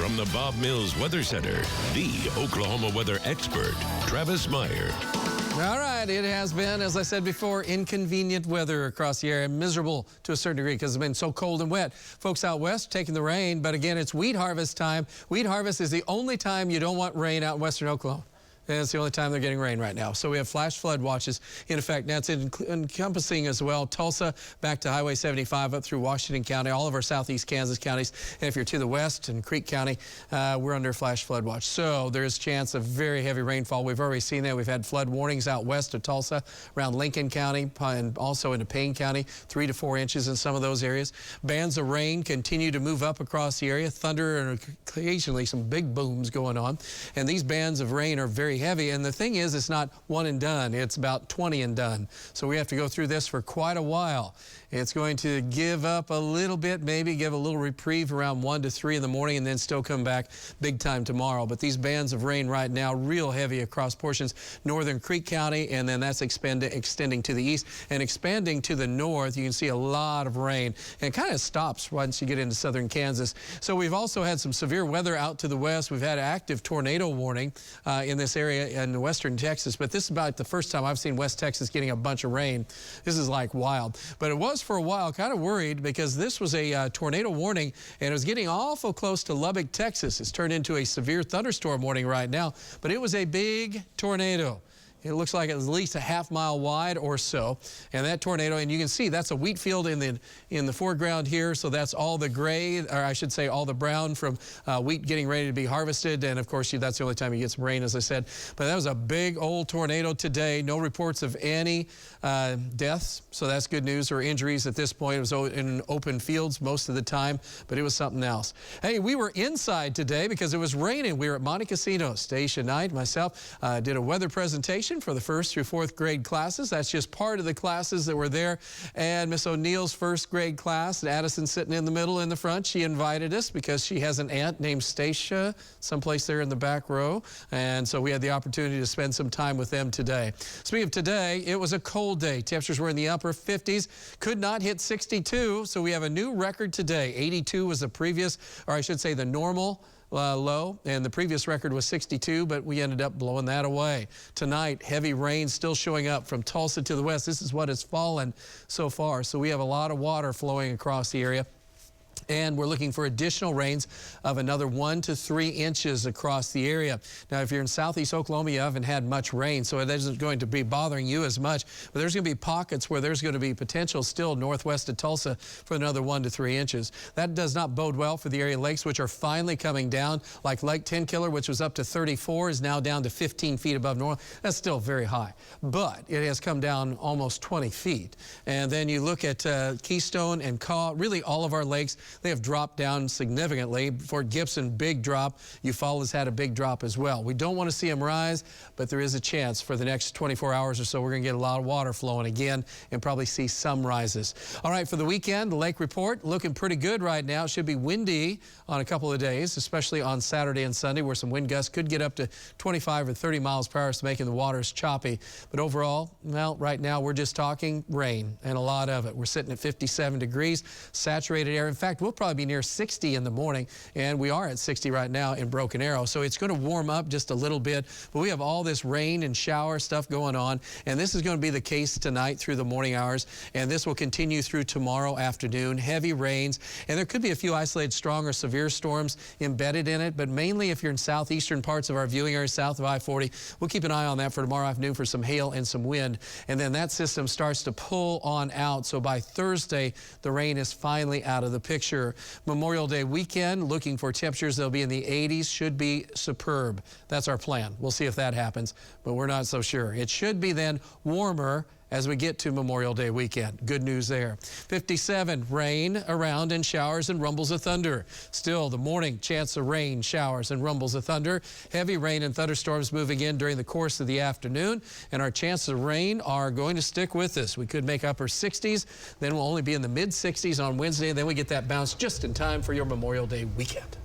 From the Bob Mills Weather Center, the Oklahoma weather expert, Travis Meyer. All right, it has been, as I said before, inconvenient weather across the area. Miserable to a certain degree because it's been so cold and wet. Folks out west taking the rain, but again, it's wheat harvest time. Wheat harvest is the only time you don't want rain out in western Oklahoma. And it's the only time they're getting rain right now. So we have flash flood watches in effect. Now it's encompassing as well Tulsa back to Highway 75 up through Washington County, all of our southeast Kansas counties. And if you're to the west in Creek County, we're under flash flood watch. So there's a chance of very heavy rainfall. We've already seen that. We've had flood warnings out west of Tulsa, around Lincoln County, and also into Payne County, 3 to 4 inches in some of those areas. Bands of rain continue to move up across the area. Thunder and occasionally some big booms going on. And these bands of rain are very heavy, and the thing is, it's not one and done, it's about 20 and done. So we have to go through this for quite a while. It's going to give up a little bit, maybe give a little reprieve around 1 to 3 in the morning, and then still come back big time tomorrow. But these bands of rain right now, real heavy across portions northern Creek County, and then that's extending to the east and expanding to the north. You can see a lot of rain, and it kind of stops once you get into southern Kansas. So we've also had some severe weather out to the west. We've had an active tornado warning in this area in western Texas, but this is about the first time I've seen West Texas getting a bunch of rain. This is like wild. But it was for a while kind of worried because this was a tornado warning, and it was getting awful close to Lubbock, Texas. It's turned into a severe thunderstorm warning right now, but it was a big tornado. It looks like it was at least a half-mile wide or so, and that tornado, and you can see that's a wheat field in the foreground here, so that's all the gray, or I should say all the brown from wheat getting ready to be harvested, and of course that's the only time you get some rain, as I said. But that was a big old tornado today. No reports of any deaths, so that's good news, or injuries at this point. It was in open fields most of the time, but it was something else. Hey, we were inside today because it was raining. We were at Monte Casino. Stacia Knight, myself, did a weather presentation for the 1st through 4th grade classes. That's just part of the classes that were there. And Miss O'Neill's 1st grade class, Addison sitting in the middle in the front, she invited us because she has an aunt named Stacia someplace there in the back row. And so we had the opportunity to spend some time with them today. Speaking of today, it was a cold day. Temperatures were in the upper 50s, could not hit 62. So we have a new record today. 82 was the previous, or I should say the normal low, and the previous record was 62, but we ended up blowing that away. Tonight, heavy rain still showing up from Tulsa to the west. This is what has fallen so far, so we have a lot of water flowing across the area. And we're looking for additional rains of another 1 to 3 inches across the area. Now, if you're in southeast Oklahoma, you haven't had much rain, so it isn't going to be bothering you as much. But there's going to be pockets where there's going to be potential still northwest of Tulsa for another 1 to 3 inches. That does not bode well for the area lakes, which are finally coming down, like Lake Tenkiller, which was up to 34, is now down to 15 feet above normal. That's still very high, but it has come down almost 20 feet. And then you look at Keystone and Caw, really all of our lakes, they have dropped down significantly. Fort Gibson, big drop. Eufaula's had a big drop as well. We don't want to see them rise, but there is a chance for the next 24 hours or so we're going to get a lot of water flowing again and probably see some rises. All right, for the weekend, the lake report looking pretty good right now. It should be windy on a couple of days, especially on Saturday and Sunday, where some wind gusts could get up to 25 or 30 miles per hour, so making the waters choppy. But overall, well, right now we're just talking rain and a lot of it. We're sitting at 57 degrees, saturated air. In fact, we'll probably be near 60 in the morning, and we are at 60 right now in Broken Arrow, so it's going to warm up just a little bit, but we have all this rain and shower stuff going on, and this is going to be the case tonight through the morning hours, and this will continue through tomorrow afternoon. Heavy rains, and there could be a few isolated strong or severe storms embedded in it, but mainly if you're in southeastern parts of our viewing area south of I-40, we'll keep an eye on that for tomorrow afternoon for some hail and some wind, and then that system starts to pull on out, so by Thursday the rain is finally out of the picture. Memorial Day weekend, looking for temperatures they'll be in the 80s, should be superb. That's our plan. We'll see if that happens, but we're not so sure. It should be then warmer as we get to Memorial Day weekend. Good news there. 57, rain around and showers and rumbles of thunder. Still the morning, chance of rain, showers and rumbles of thunder. Heavy rain and thunderstorms moving in during the course of the afternoon, and our chances of rain are going to stick with us. We could make upper 60s, then we'll only be in the mid 60s on Wednesday, and then we get that bounce just in time for your Memorial Day weekend.